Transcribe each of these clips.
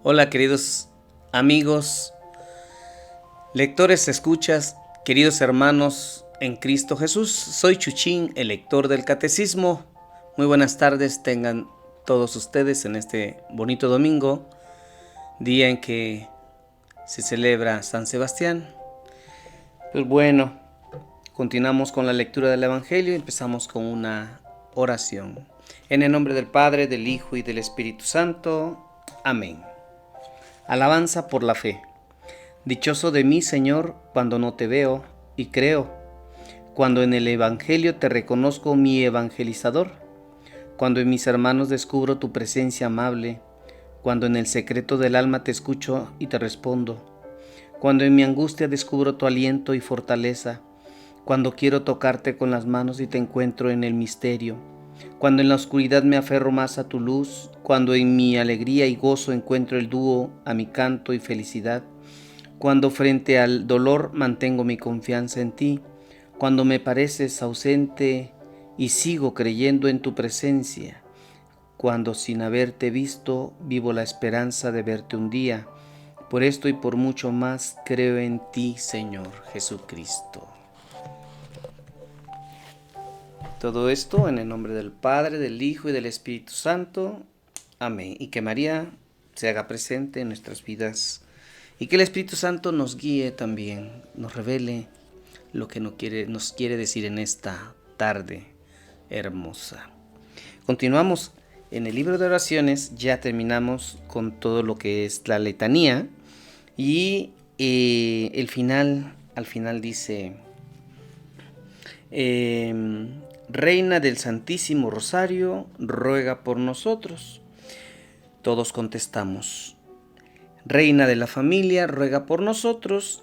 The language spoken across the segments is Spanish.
Hola queridos amigos, lectores, escuchas, queridos hermanos en Cristo Jesús. Soy Chuchín, el lector del Catecismo. Muy buenas tardes tengan todos ustedes en este bonito domingo, día en que se celebra San Sebastián. Pues bueno, continuamos con la lectura del Evangelio y empezamos con una oración. En el nombre del Padre, del Hijo y del Espíritu Santo. Amén. Alabanza por la fe. Dichoso de mí, Señor, cuando no te veo y creo, cuando en el Evangelio te reconozco mi evangelizador, cuando en mis hermanos descubro tu presencia amable, cuando en el secreto del alma te escucho y te respondo, cuando en mi angustia descubro tu aliento y fortaleza, cuando quiero tocarte con las manos y te encuentro en el misterio, cuando en la oscuridad me aferro más a tu luz, cuando en mi alegría y gozo encuentro el dúo a mi canto y felicidad, cuando frente al dolor mantengo mi confianza en ti, cuando me pareces ausente y sigo creyendo en tu presencia, cuando sin haberte visto vivo la esperanza de verte un día. Por esto y por mucho más creo en ti, Señor Jesucristo. Todo esto en el nombre del Padre, del Hijo y del Espíritu Santo. Amén. Y que María se haga presente en nuestras vidas y que el Espíritu Santo nos guíe también, nos revele lo que nos quiere decir en esta tarde hermosa. Continuamos en el libro de oraciones, ya terminamos con todo lo que es la letanía y al final dice, Reina del Santísimo Rosario, ruega por nosotros. Todos contestamos, Reina de la familia, ruega por nosotros.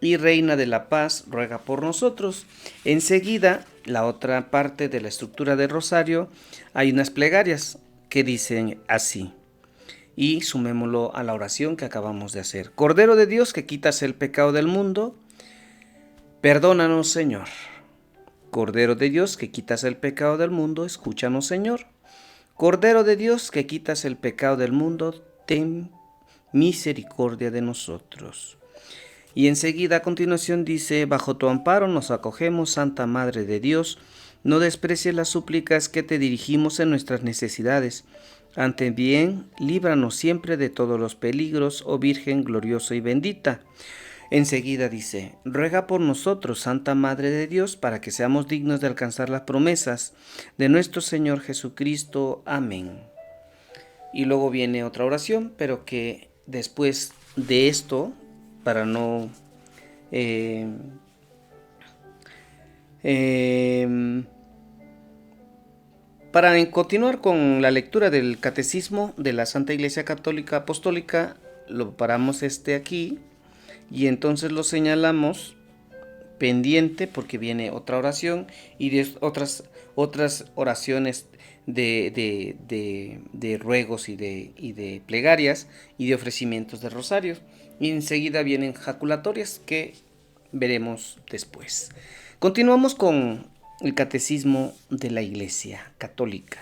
Y Reina de la Paz, ruega por nosotros. Enseguida, la otra parte de la estructura del rosario, hay unas plegarias que dicen así. Y sumémoslo a la oración que acabamos de hacer. Cordero de Dios, que quitas el pecado del mundo, perdónanos, Señor. Cordero de Dios, que quitas el pecado del mundo, escúchanos, Señor. Cordero de Dios, que quitas el pecado del mundo, ten misericordia de nosotros. Y enseguida a continuación dice, bajo tu amparo nos acogemos, Santa Madre de Dios, no desprecies las súplicas que te dirigimos en nuestras necesidades. Antes bien, líbranos siempre de todos los peligros, oh Virgen gloriosa y bendita. Enseguida dice, ruega por nosotros, Santa Madre de Dios, para que seamos dignos de alcanzar las promesas de nuestro Señor Jesucristo. Amén. Y luego viene otra oración, pero que después de esto, para no para continuar con la lectura del Catecismo de la Santa Iglesia Católica Apostólica, lo paramos aquí y entonces lo señalamos pendiente porque viene otra oración y otras oraciones de ruegos y de plegarias y de ofrecimientos de rosarios. Y enseguida vienen jaculatorias que veremos después. Continuamos con el Catecismo de la Iglesia Católica.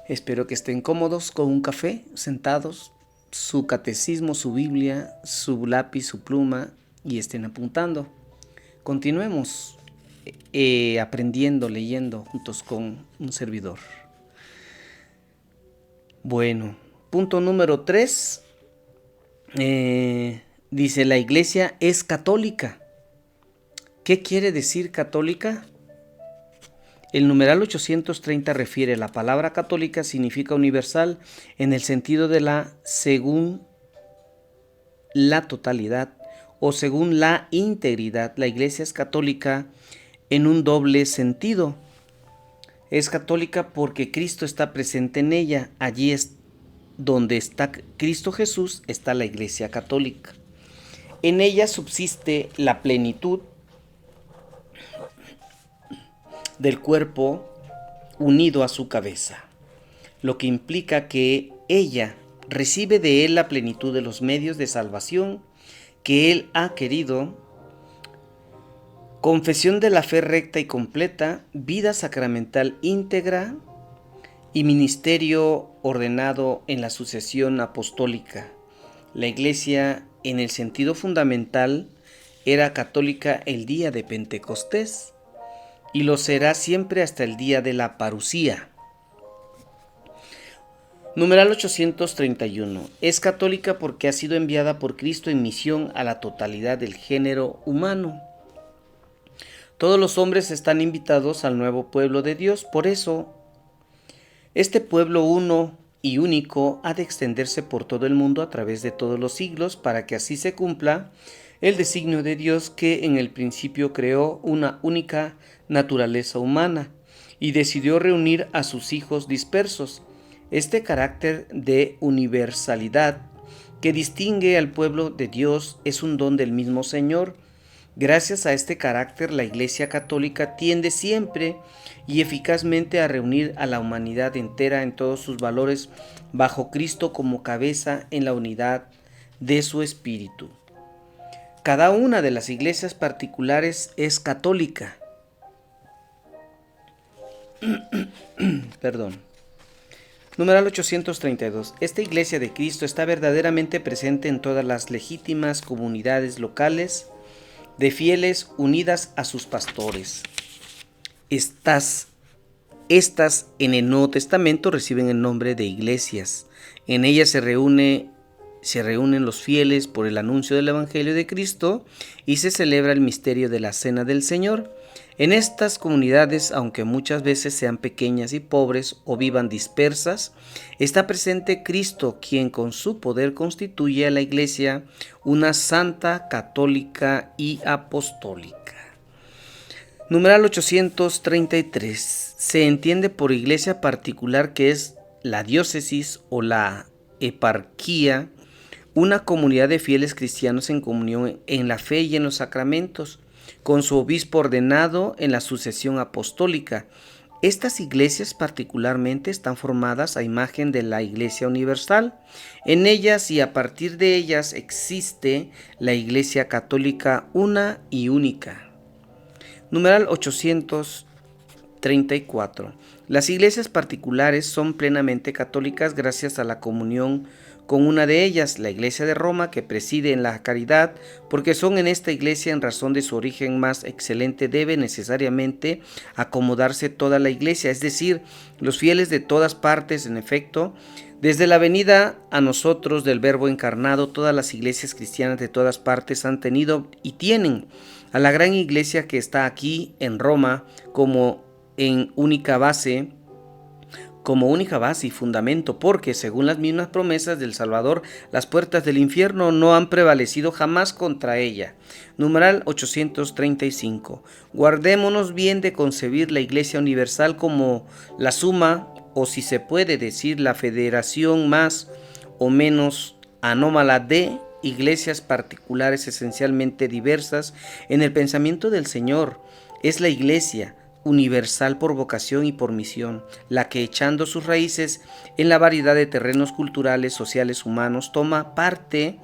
Espero que estén cómodos con un café, sentados, su catecismo, su Biblia, su lápiz, su pluma y estén apuntando. Continuemos aprendiendo, leyendo juntos con un servidor. Bueno, punto número 3. Dice, la Iglesia es católica. ¿Qué quiere decir católica? El numeral 830 refiere, la palabra católica significa universal en el sentido de la según la totalidad o según la integridad. La Iglesia es católica en un doble sentido. Es católica porque Cristo está presente en ella. Allí es donde está Cristo Jesús, está la Iglesia católica. En ella subsiste la plenitud del cuerpo unido a su cabeza, lo que implica que ella recibe de él la plenitud de los medios de salvación que él ha querido, confesión de la fe recta y completa, vida sacramental íntegra y ministerio ordenado en la sucesión apostólica. La Iglesia, en el sentido fundamental, era católica el día de Pentecostés y lo será siempre hasta el día de la parusía. Numeral 831. Es católica porque ha sido enviada por Cristo en misión a la totalidad del género humano. Todos los hombres están invitados al nuevo pueblo de Dios, por eso este pueblo uno y único ha de extenderse por todo el mundo a través de todos los siglos para que así se cumpla el designio de Dios, que en el principio creó una única naturaleza humana y decidió reunir a sus hijos dispersos. Este carácter de universalidad que distingue al pueblo de Dios es un don del mismo Señor. Gracias a este carácter, la Iglesia Católica tiende siempre y eficazmente a reunir a la humanidad entera en todos sus valores bajo Cristo como cabeza en la unidad de su espíritu. Cada una de las iglesias particulares es católica. Numeral 832. Esta Iglesia de Cristo está verdaderamente presente en todas las legítimas comunidades locales de fieles unidas a sus pastores. Estas en el Nuevo Testamento reciben el nombre de iglesias. En ellas se reúnen los fieles por el anuncio del Evangelio de Cristo y se celebra el misterio de la Cena del Señor. En estas comunidades, aunque muchas veces sean pequeñas y pobres o vivan dispersas, está presente Cristo, quien con su poder constituye a la Iglesia una santa, católica y apostólica. Numeral 833. Se entiende por iglesia particular que es la diócesis o la eparquía, una comunidad de fieles cristianos en comunión en la fe y en los sacramentos, con su obispo ordenado en la sucesión apostólica. Estas iglesias particularmente están formadas a imagen de la Iglesia Universal. En ellas y a partir de ellas existe la Iglesia Católica una y única. Numeral 834. Las iglesias particulares son plenamente católicas gracias a la comunión con una de ellas, la Iglesia de Roma, que preside en la caridad, porque son en esta iglesia, en razón de su origen más excelente, debe necesariamente acomodarse toda la iglesia, es decir, los fieles de todas partes. En efecto, desde la venida a nosotros del Verbo encarnado, todas las iglesias cristianas de todas partes han tenido y tienen a la gran iglesia que está aquí en Roma como única base y fundamento, porque según las mismas promesas del Salvador, las puertas del infierno no han prevalecido jamás contra ella. Numeral 835. Guardémonos bien de concebir la Iglesia Universal como la suma, o si se puede decir, la federación más o menos anómala de iglesias particulares esencialmente diversas en el pensamiento del Señor. Es la Iglesia universal por vocación y por misión, la que, echando sus raíces en la variedad de terrenos culturales, sociales, humanos, toma parte,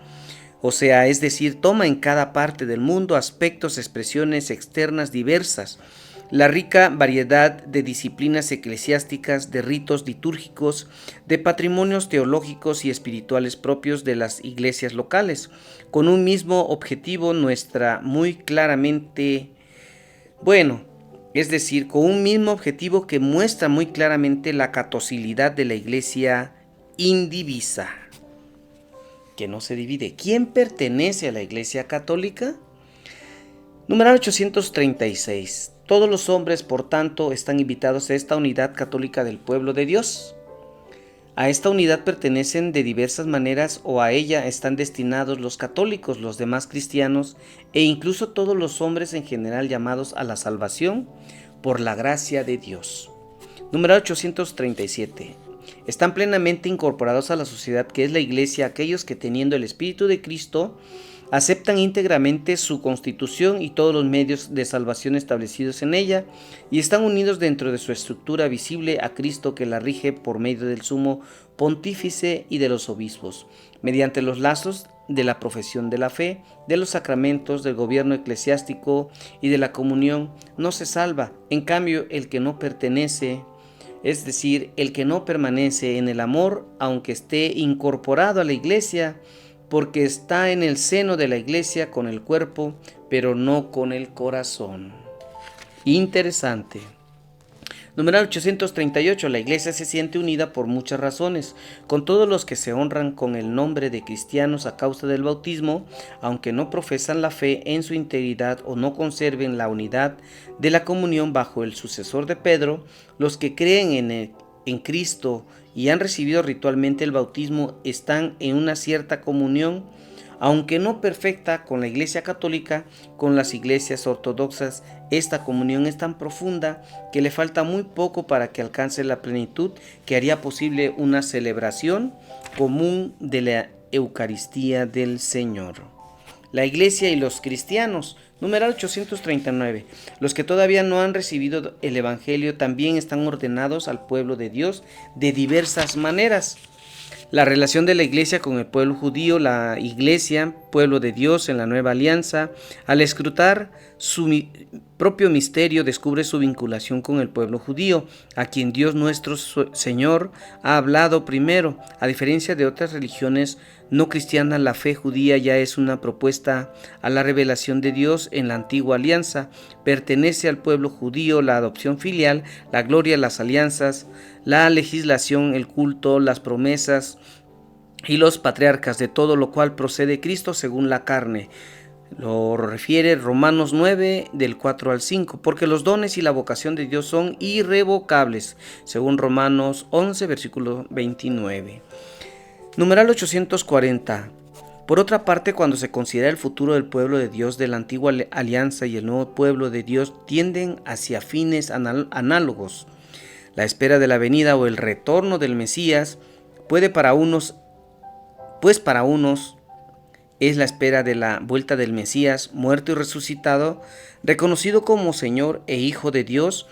es decir, toma en cada parte del mundo aspectos, expresiones externas diversas, la rica variedad de disciplinas eclesiásticas, de ritos litúrgicos, de patrimonios teológicos y espirituales propios de las iglesias locales, con un mismo objetivo con un mismo objetivo que muestra muy claramente la catolicidad de la Iglesia indivisa, que no se divide. ¿Quién pertenece a la Iglesia Católica? Numeral 836. Todos los hombres, por tanto, están invitados a esta unidad católica del pueblo de Dios. A esta unidad pertenecen de diversas maneras, o a ella están destinados los católicos, los demás cristianos e incluso todos los hombres en general llamados a la salvación por la gracia de Dios. Número 837. Están plenamente incorporados a la sociedad que es la Iglesia aquellos que, teniendo el Espíritu de Cristo, aceptan íntegramente su constitución y todos los medios de salvación establecidos en ella, y están unidos dentro de su estructura visible a Cristo, que la rige por medio del sumo pontífice y de los obispos, mediante los lazos de la profesión de la fe, de los sacramentos, del gobierno eclesiástico y de la comunión. No se salva, en cambio, el que no pertenece es decir, el que no permanece en el amor, aunque esté incorporado a la iglesia, porque está en el seno de la iglesia con el cuerpo, pero no con el corazón. Interesante. Numeral 838. La iglesia se siente unida por muchas razones, con todos los que se honran con el nombre de cristianos a causa del bautismo, aunque no profesan la fe en su integridad o no conserven la unidad de la comunión bajo el sucesor de Pedro. Los que creen en Cristo y han recibido ritualmente el bautismo están en una cierta comunión, aunque no perfecta, con la Iglesia Católica. Con las iglesias ortodoxas esta comunión es tan profunda que le falta muy poco para que alcance la plenitud que haría posible una celebración común de la Eucaristía del Señor. La Iglesia y los cristianos. Numeral 839. Los que todavía no han recibido el Evangelio también están ordenados al pueblo de Dios de diversas maneras. La relación de la iglesia con el pueblo judío. La iglesia, pueblo de Dios en la nueva alianza, al escrutar su propio misterio, descubre su vinculación con el pueblo judío, a quien Dios nuestro Señor ha hablado primero. A diferencia de otras religiones no cristianas, la fe judía ya es una propuesta a la revelación de Dios en la antigua alianza. Pertenece al pueblo judío la adopción filial, la gloria, las alianzas, la legislación, el culto, las promesas y los patriarcas, de todo lo cual procede Cristo según la carne. Lo refiere Romanos 9, del 4 al 5, porque los dones y la vocación de Dios son irrevocables, según Romanos 11, versículo 29. Numeral 840. Por otra parte, cuando se considera el futuro del pueblo de Dios de la antigua alianza y el nuevo pueblo de Dios tienden hacia fines análogos. La espera de la venida o el retorno del Mesías para unos es la espera de la vuelta del Mesías, muerto y resucitado, reconocido como Señor e Hijo de Dios.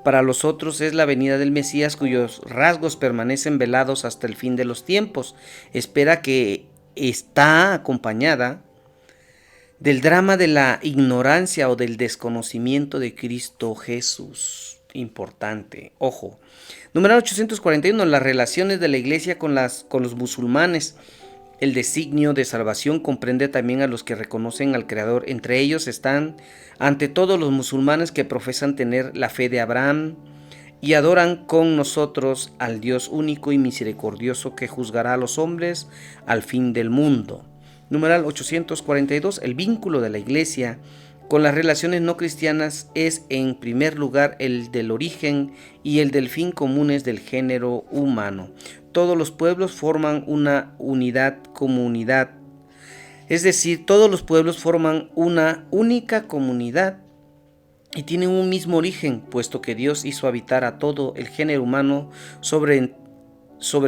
Para los otros es la venida del Mesías, cuyos rasgos permanecen velados hasta el fin de los tiempos. Espera que está acompañada del drama de la ignorancia o del desconocimiento de Cristo Jesús. Importante, ojo. Numeral 841. Las relaciones de la iglesia con los musulmanes. El designio de salvación comprende también a los que reconocen al Creador. Entre ellos están, ante todo, los musulmanes que profesan tener la fe de Abraham y adoran con nosotros al Dios único y misericordioso que juzgará a los hombres al fin del mundo. Numeral 842. El vínculo de la iglesia con las relaciones no cristianas es, en primer lugar, el del origen y el del fin comunes del género humano. Todos los pueblos forman una comunidad, es decir, todos los pueblos forman una única comunidad y tienen un mismo origen, puesto que Dios hizo habitar a todo el género humano sobre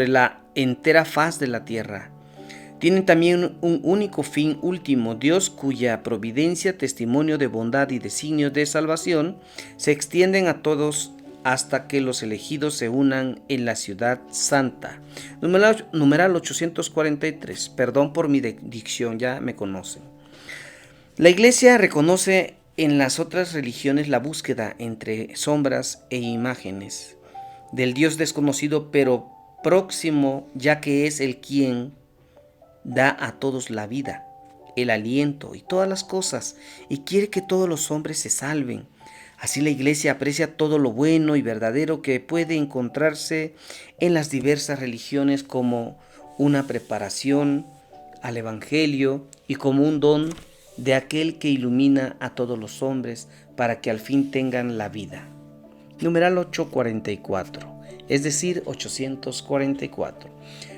la entera faz de la tierra. Tienen también un único fin último. Dios, cuya providencia, testimonio de bondad y designios de salvación se extienden a todos hasta que los elegidos se unan en la ciudad santa. Numeral 843. Perdón por mi dicción, ya me conocen. La iglesia reconoce en las otras religiones la búsqueda entre sombras e imágenes del Dios desconocido pero próximo, ya que es el quien da a todos la vida, el aliento y todas las cosas, y quiere que todos los hombres se salven. Así la iglesia aprecia todo lo bueno y verdadero que puede encontrarse en las diversas religiones como una preparación al Evangelio y como un don de aquel que ilumina a todos los hombres para que al fin tengan la vida. Numeral 844, es decir, 844.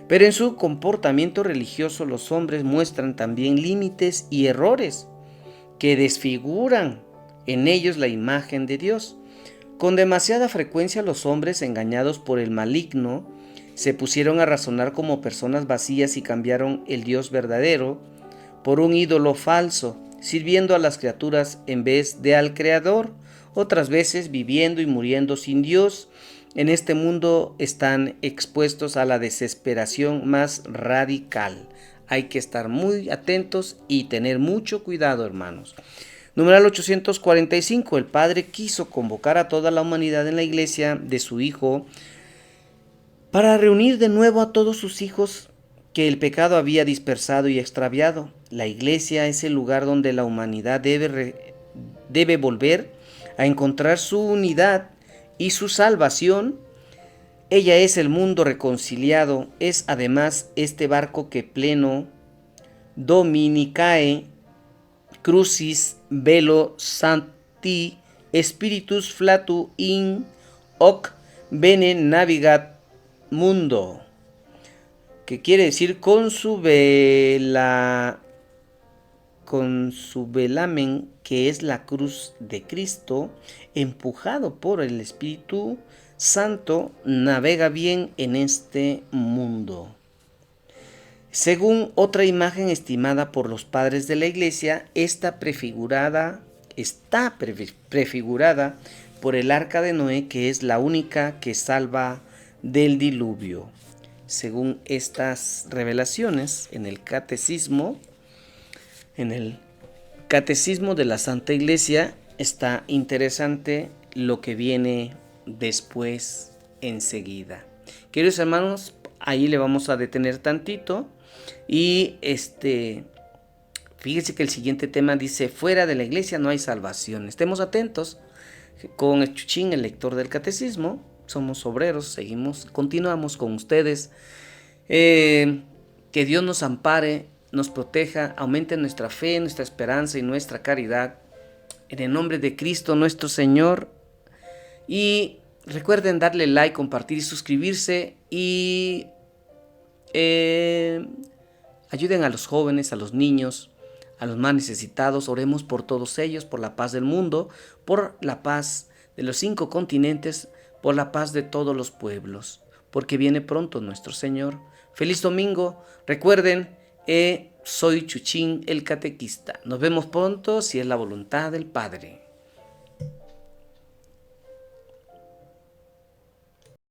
Pero en su comportamiento religioso los hombres muestran también límites y errores que desfiguran en ellos la imagen de Dios. Con demasiada frecuencia los hombres, engañados por el maligno, se pusieron a razonar como personas vacías y cambiaron el Dios verdadero por un ídolo falso, sirviendo a las criaturas en vez de al Creador. Otras veces, viviendo y muriendo sin Dios, en este mundo están expuestos a la desesperación más radical. Hay que estar muy atentos y tener mucho cuidado, hermanos. Numeral 845. El Padre quiso convocar a toda la humanidad en la iglesia de su Hijo para reunir de nuevo a todos sus hijos que el pecado había dispersado y extraviado. La iglesia es el lugar donde la humanidad debe volver a encontrar su unidad y su salvación. Ella es el mundo reconciliado, es además este barco que pleno Dominicae Crucis Velo Sancti Spiritus Flatu in hoc bene navigat mundo, que quiere decir con su velamen, que es la cruz de Cristo, empujado por el Espíritu Santo, navega bien en este mundo. Según otra imagen estimada por los padres de la iglesia, está prefigurada por el arca de Noé, que es la única que salva del diluvio. Según estas revelaciones en el catecismo de la Santa Iglesia, está interesante lo que viene después enseguida. Queridos hermanos, ahí le vamos a detener tantito y fíjese que el siguiente tema dice: fuera de la iglesia no hay salvación. Estemos atentos con el Chuchín, el lector del catecismo. Somos obreros, continuamos con ustedes. Que Dios nos ampare, nos proteja, aumente nuestra fe, nuestra esperanza y nuestra caridad. En el nombre de Cristo nuestro Señor. Y recuerden darle like, compartir y suscribirse. Y ayuden a los jóvenes, a los niños, a los más necesitados. Oremos por todos ellos, por la paz del mundo, por la paz de los 5 continentes, por la paz de todos los pueblos, porque viene pronto nuestro Señor. Feliz domingo. Recuerden, soy Chuchín el catequista. Nos vemos pronto si es la voluntad del Padre.